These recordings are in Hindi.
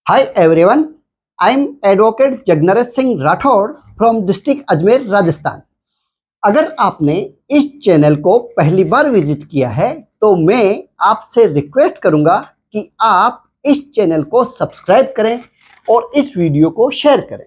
Hi everyone, I am Advocate Jagnaresh Singh Rathod from District Ajmer, Rajasthan. अगर आपने इस चैनल को पहली बार विजिट किया है तो मैं आपसे रिक्वेस्ट करूंगा कि आप इस चैनल को सब्सक्राइब करें और इस वीडियो को शेयर करें।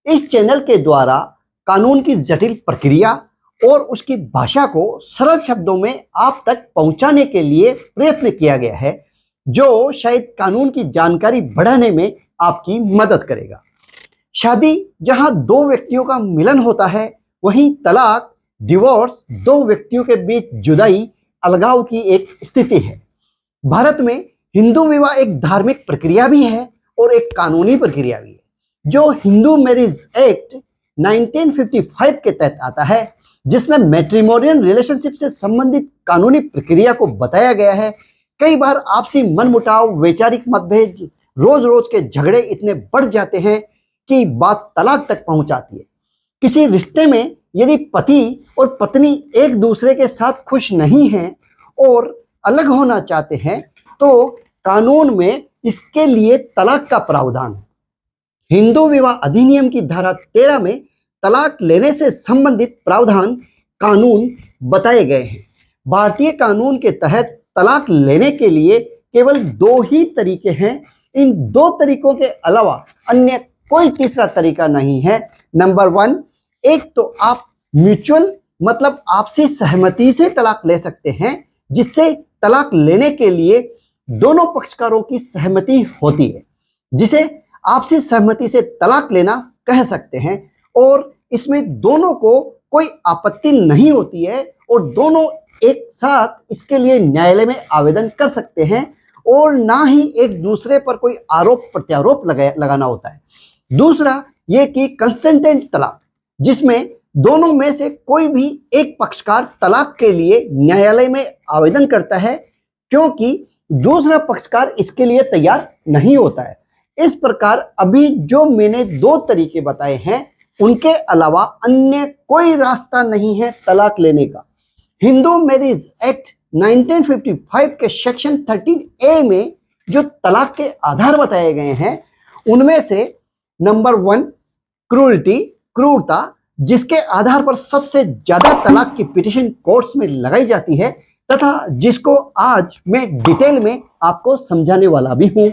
इस चैनल के द्वारा कानून की जटिल प्रक्रिया और उसकी भाषा को सरल शब्दों में आप तक पहुंचाने के लिए प्रयत्न किया गया है, जो शायद कानून की जानकारी बढ़ाने में आपकी मदद करेगा। शादी जहां दो व्यक्तियों का मिलन होता है, वहीं तलाक, डिवोर्स दो व्यक्तियों के बीच जुदाई, अलगाव की एक स्थिति है। भारत में हिंदू विवाह एक धार्मिक प्रक्रिया भी है और एक कानूनी प्रक्रिया भी है, जो हिंदू मैरिज एक्ट 1955 के तहत आता है, जिसमें मैट्रिमोनियल रिलेशनशिप से संबंधित कानूनी प्रक्रिया को बताया गया है। कई बार आपसी मनमुटाव, वैचारिक मतभेद, रोज रोज के झगड़े इतने बढ़ जाते हैं कि बात तलाक तक पहुंच जाती है। किसी रिश्ते में यदि पति और पत्नी एक दूसरे के साथ खुश नहीं हैं और अलग होना चाहते हैं, तो कानून में इसके लिए तलाक का प्रावधान है। हिंदू विवाह अधिनियम की धारा 13 में तलाक लेने से संबंधित प्रावधान कानून बताए गए हैं। भारतीय कानून के तहत तलाक लेने के लिए केवल दो ही तरीके हैं। इन दो तरीकों के अलावा अन्य कोई तीसरा तरीका नहीं है। नंबर 1, एक तो आप म्यूचुअल मतलब आपसी सहमति से तलाक ले सकते हैं, जिससे तलाक लेने के लिए दोनों पक्षकारों की सहमति होती है, जिसे आपसी सहमति से तलाक लेना कह सकते हैं। और इसमें दोनों को कोई आपत्ति नहीं होती है और दोनों एक साथ इसके लिए न्यायालय में आवेदन कर सकते हैं और ना ही एक दूसरे पर कोई आरोप प्रत्यारोप लगाना होता है। दूसरा ये कि कंसिस्टेंट तलाक, जिसमें दोनों में से कोई भी एक पक्षकार तलाक के लिए न्यायालय में आवेदन करता है, क्योंकि दूसरा पक्षकार इसके लिए तैयार नहीं होता है। इस प्रकार अभी जो मैंने दो तरीके बताए हैं, उनके अलावा अन्य कोई रास्ता नहीं है तलाक लेने का। हिंदू मैरिज एक्ट 1955 के सेक्शन 13A में जो तलाक के आधार बताए गए हैं, उनमें से नंबर 1 क्रूरता, जिसके आधार पर सबसे ज्यादा तलाक की पिटीशन कोर्ट्स में लगाई जाती है, तथा जिसको आज मैं डिटेल में आपको समझाने वाला भी हूं।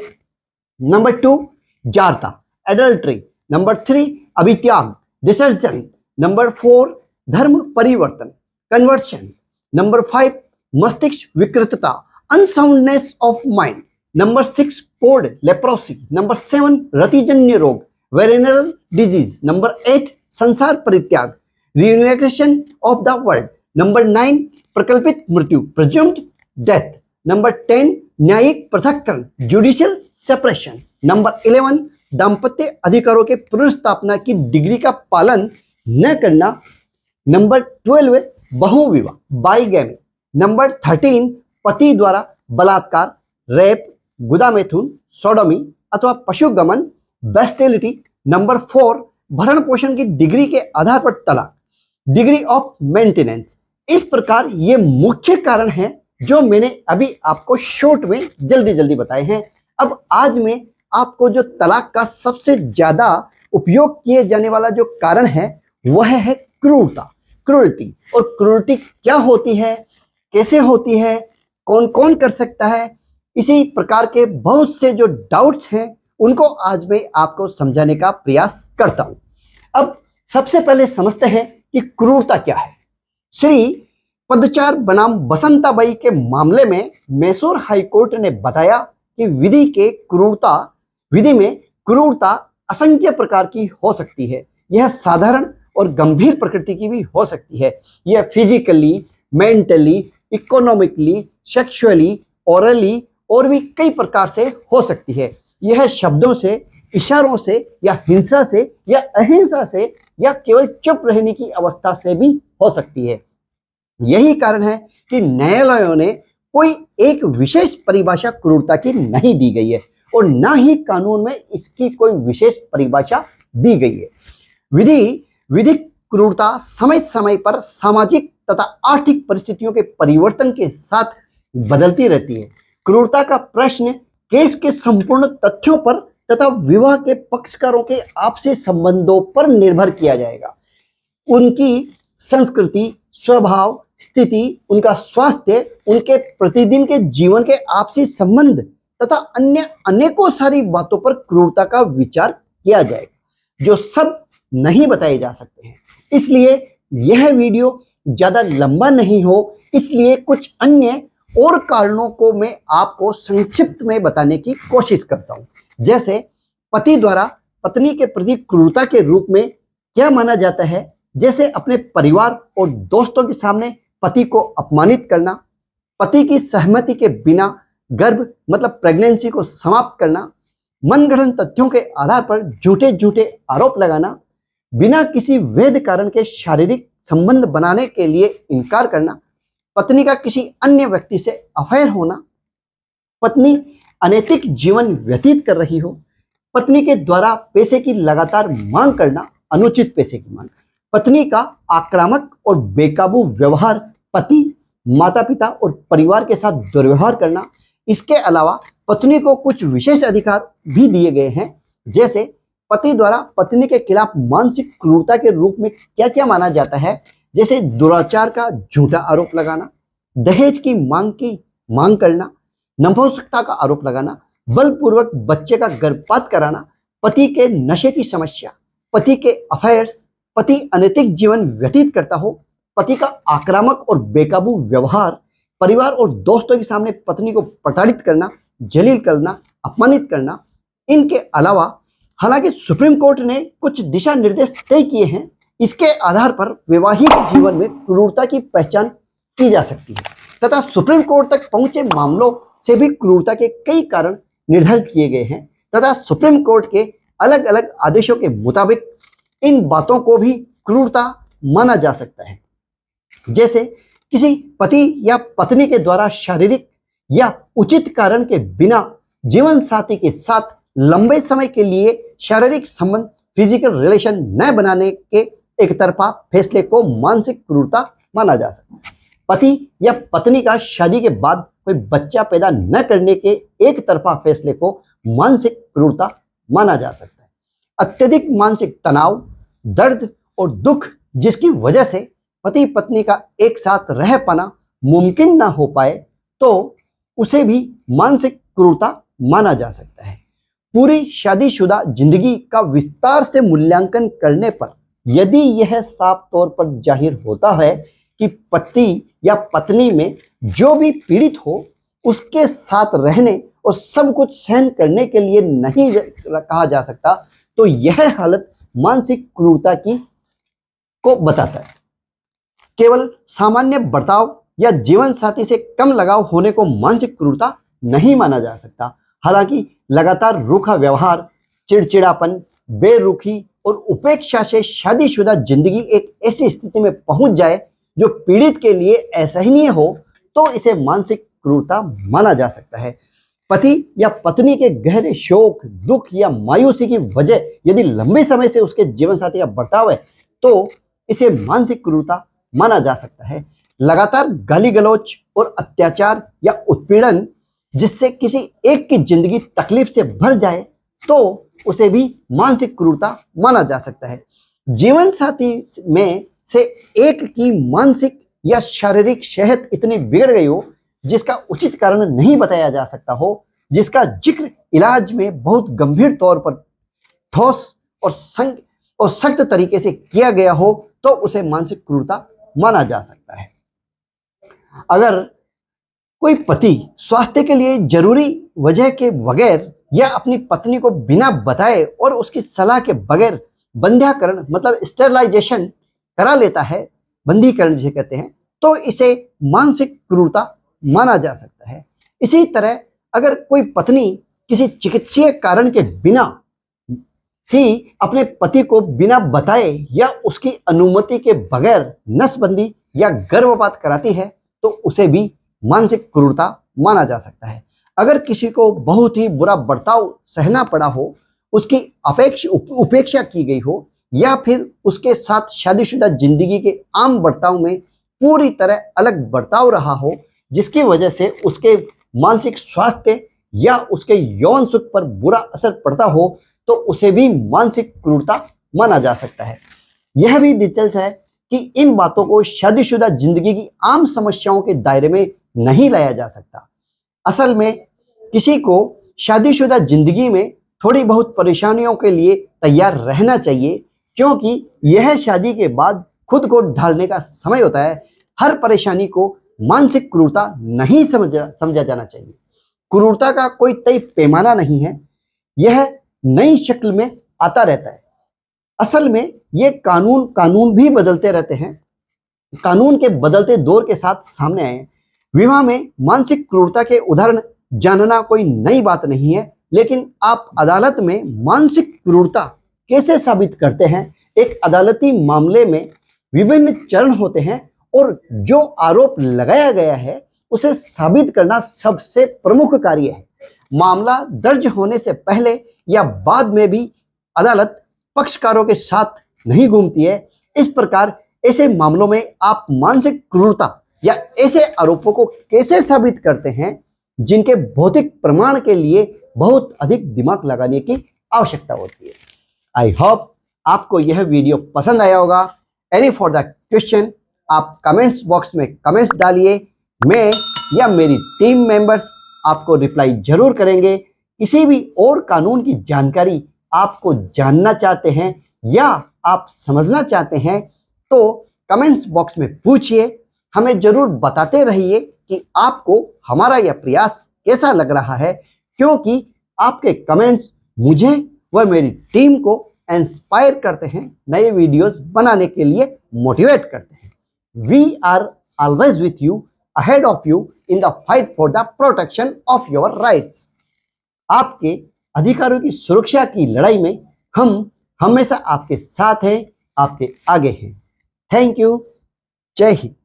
नंबर 2 जारता, एडल्ट्री। नंबर 3 अभित्याग, डिसर्जन। नंबर 4 धर्म परिवर्तन, कन्वर्शन। नंबर 5 मस्तिष्क विकृतता, अनसाउंडनेस ऑफ माइंड। नंबर 6 कोड, लेप्रोसी। नंबर 7 रतिजन्य रोग, वेरिनल डिजीज। नंबर 8 संसार परित्याग, renunciation of the world. Number 9 प्रकल्पित मृत्यु, प्रिज्यूम्ड डेथ। नंबर 10 न्यायिक पृथक्करण, जुडिशियल सेपरेशन। नंबर 11 दाम्पत्य अधिकारों के पुनर्स्थापना की डिग्री का पालन न करना। Number 12 बहुविवाह, bigamy. नंबर 13 पति द्वारा बलात्कार, रेप, गुदामेथुन, सोडोमी अथवा पशुगमन, बेस्टिलिटी। नंबर 4 भरण पोषण की डिग्री के आधार पर तलाक, डिग्री ऑफ मेंटेनेंस। इस प्रकार ये मुख्य कारण हैं जो मैंने अभी आपको शॉर्ट में जल्दी बताए हैं। अब आज मैं आपको जो तलाक का सबसे ज्यादा उपयोग किए जाने वाला जो कारण है, वह है क्रूरटी। और क्रूरटी क्या होती है, कैसे होती है, कौन कौन कर सकता है, इसी प्रकार के बहुत से जो डाउट्स हैं, उनको आज मैं आपको समझाने का प्रयास करता हूं। अब सबसे पहले समझते हैं कि क्रूरता क्या है। श्री पदचार बनाम बसंताबाई के मामले में मैसूर हाईकोर्ट ने बताया कि विधि में क्रूरता असंख्य प्रकार की हो सकती है। यह साधारण और गंभीर प्रकृति की भी हो सकती है। यह physically, mentally, economically, sexually, orally और भी कई प्रकार से हो सकती है। यह शब्दों से, इशारों से, या हिंसा से, या अहिंसा से, या केवल चुप रहने की अवस्था से भी हो सकती है। यही कारण है कि न्यायालयों ने कोई एक विशेष परिभाषा क्रूरता की नहीं दी गई है और ना ही कानून में इसकी कोई विशेष परिभाषा दी गई है। विधिक क्रूरता समय समय पर सामाजिक तथा आर्थिक परिस्थितियों के परिवर्तन के साथ बदलती रहती है। क्रूरता का प्रश्न केस के संपूर्ण तथ्यों पर तथा विवाह के पक्षकारों के आपसी संबंधों पर निर्भर किया जाएगा। उनकी संस्कृति, स्वभाव, स्थिति, उनका स्वास्थ्य, उनके प्रतिदिन के जीवन के आपसी संबंध तथा अन्य अनेकों सारी बातों पर क्रूरता का विचार किया जाएगा, जो सब नहीं बताए जा सकते हैं। इसलिए यह वीडियो ज्यादा लंबा नहीं हो, इसलिए कुछ अन्य और कारणों को मैं आपको संक्षिप्त में बताने की कोशिश करता हूं। जैसे पति द्वारा पत्नी के प्रति क्रूरता के रूप में क्या माना जाता है, जैसे अपने परिवार और दोस्तों के सामने पति को अपमानित करना, पति की सहमति के बिना गर्भ मतलब प्रेगनेंसी को समाप्त करना, मनगढ़ंत तथ्यों के आधार पर झूठे झूठे आरोप लगाना, बिना किसी वैध कारण के शारीरिक संबंध बनाने के लिए इनकार करना, पत्नी का किसी अन्य व्यक्ति से अफेयर होना, पत्नी अनैतिक जीवन व्यतीत कर रही हो, पत्नी के द्वारा पैसे की लगातार मांग करना, अनुचित पैसे की मांग, पत्नी का आक्रामक और बेकाबू व्यवहार, पति, माता पिता और परिवार के साथ दुर्व्यवहार करना। इसके अलावा पत्नी को कुछ विशेष अधिकार भी दिए गए हैं, जैसे पति द्वारा पत्नी के खिलाफ मानसिक क्रूरता के रूप में क्या क्या माना जाता है, जैसे दुराचार का झूठा आरोप लगाना, दहेज की मांग करना, नपुंसकता का आरोप लगाना, बलपूर्वक बच्चे का गर्भपात कराना, पति के नशे की समस्या, पति के अफेयर्स, पति अनैतिक जीवन व्यतीत करता हो, पति का आक्रामक और बेकाबू व्यवहार, परिवार और दोस्तों के सामने पत्नी को प्रताड़ित करना, जलील करना, अपमानित करना। इनके अलावा हालांकि सुप्रीम कोर्ट ने कुछ दिशा निर्देश तय किए हैं, इसके आधार पर वैवाहिक जीवन में क्रूरता की पहचान की जा सकती है तथा सुप्रीम कोर्ट तक पहुंचे मामलों से भी क्रूरता के कई कारण निर्धारित किए गए हैं तथा सुप्रीम कोर्ट के अलग अलग आदेशों के मुताबिक इन बातों को भी क्रूरता माना जा सकता है। जैसे किसी पति या पत्नी के द्वारा शारीरिक या उचित कारण के बिना जीवन साथी के साथ लंबे समय के लिए शारीरिक संबंध, फिजिकल रिलेशन न बनाने के एक तरफा फैसले को मानसिक क्रूरता माना जा सकता है। पति या पत्नी का शादी के बाद कोई बच्चा पैदा न करने के एक तरफा फैसले को मानसिक क्रूरता माना जा सकता है। अत्यधिक मानसिक तनाव, दर्द और दुख जिसकी वजह से पति पत्नी का एक साथ रह पाना मुमकिन ना हो पाए, तो उसे भी मानसिक क्रूरता माना जा सकता है। पूरी शादीशुदा जिंदगी का विस्तार से मूल्यांकन करने पर यदि यह साफ तौर पर जाहिर होता है कि पति या पत्नी में जो भी पीड़ित हो उसके साथ रहने और सब कुछ सहन करने के लिए नहीं कहा जा सकता, तो यह हालत मानसिक क्रूरता की को बताता है। केवल सामान्य बर्ताव या जीवन साथी से कम लगाव होने को मानसिक क्रूरता नहीं माना जा सकता। हालांकि लगातार रूखा व्यवहार, चिड़चिड़ापन, बेरुखी और उपेक्षा से शादीशुदा जिंदगी एक ऐसी स्थिति में पहुंच जाए जो पीड़ित के लिए असहनीय हो, तो इसे मानसिक क्रूरता माना जा सकता है। पति या पत्नी के गहरे शोक, दुख या मायूसी की वजह यदि लंबे समय से उसके जीवन साथी का बर्ताव है, तो इसे मानसिक क्रूरता माना जा सकता है। लगातार गाली गलौज और अत्याचार या उत्पीड़न जिससे किसी एक की जिंदगी तकलीफ से भर जाए, तो उसे भी मानसिक क्रूरता माना जा सकता है। जीवन साथी में से एक की मानसिक या शारीरिक सेहत इतनी बिगड़ गई हो जिसका उचित कारण नहीं बताया जा सकता हो, जिसका जिक्र इलाज में बहुत गंभीर तौर पर ठोस और सख्त तरीके से किया गया हो, तो उसे मानसिक क्रूरता माना जा सकता है। अगर कोई पति स्वास्थ्य के लिए जरूरी वजह के बगैर या अपनी पत्नी को बिना बताए और उसकी सलाह के बगैर बंध्याकरण मतलब स्टेरलाइजेशन करा लेता है, बंधीकरण जिसे कहते हैं, तो इसे मानसिक क्रूरता माना जा सकता है। इसी तरह अगर कोई पत्नी किसी चिकित्सीय कारण के बिना ही अपने पति को बिना बताए या उसकी अनुमति के बगैर नसबंदी या गर्भपात कराती है, तो उसे भी मानसिक क्रूरता माना जा सकता है। अगर किसी को बहुत ही बुरा बर्ताव सहना पड़ा हो, उसकी उपेक्षा की गई हो, या फिर उसके साथ शादीशुदा जिंदगी के आम बर्ताव में पूरी तरह अलग बर्ताव रहा हो, जिसकी वजह से उसके मानसिक स्वास्थ्य या उसके यौन सुख पर बुरा असर पड़ता हो तो उसे भी मानसिक क्रूरता माना जा सकता है। यह भी दिलचस्प है कि इन बातों को शादीशुदा जिंदगी की आम समस्याओं के दायरे में नहीं लाया जा सकता। असल में किसी को शादीशुदा जिंदगी में थोड़ी बहुत परेशानियों के लिए तैयार रहना चाहिए, क्योंकि यह शादी के बाद खुद को ढालने का समय होता है। हर परेशानी को मानसिक क्रूरता नहीं समझा जाना चाहिए। क्रूरता का कोई तय पैमाना नहीं है, यह नई शक्ल में आता रहता है। असल में ये कानून भी बदलते रहते हैं, कानून के बदलते दौर के साथ सामने आए हैं। विवाह में मानसिक क्रूरता के उदाहरण जानना कोई नई बात नहीं है, लेकिन आप अदालत में मानसिक क्रूरता कैसे साबित करते हैं? एक अदालती मामले में विभिन्न चरण होते हैं और जो आरोप लगाया गया है उसे साबित करना सबसे प्रमुख कार्य है। मामला दर्ज होने से पहले या बाद में भी अदालत पक्षकारों के साथ नहीं घूमती है। इस प्रकार ऐसे मामलों में आप मानसिक क्रूरता या ऐसे आरोपों को कैसे साबित करते हैं जिनके भौतिक प्रमाण के लिए बहुत अधिक दिमाग लगाने की आवश्यकता होती है। आई होप आपको यह वीडियो पसंद आया होगा। एनी फॉर द क्वेश्चन आप कमेंट्स बॉक्स में कमेंट्स डालिए, मैं या मेरी टीम मेंबर्स आपको रिप्लाई जरूर करेंगे। किसी भी और कानून की जानकारी आपको जानना चाहते हैं या आप समझना चाहते हैं तो कमेंट्स बॉक्स में पूछिए। हमें जरूर बताते रहिए कि आपको हमारा यह प्रयास कैसा लग रहा है, क्योंकि आपके कमेंट्स मुझे व मेरी टीम को इंस्पायर करते हैं, नए वीडियोस बनाने के लिए मोटिवेट करते हैं। We are always with you, ahead of you in the fight for the protection of your rights. आपके अधिकारों की सुरक्षा की लड़ाई में हम हमेशा आपके साथ हैं, आपके आगे हैं। Thank you. जय हिंद।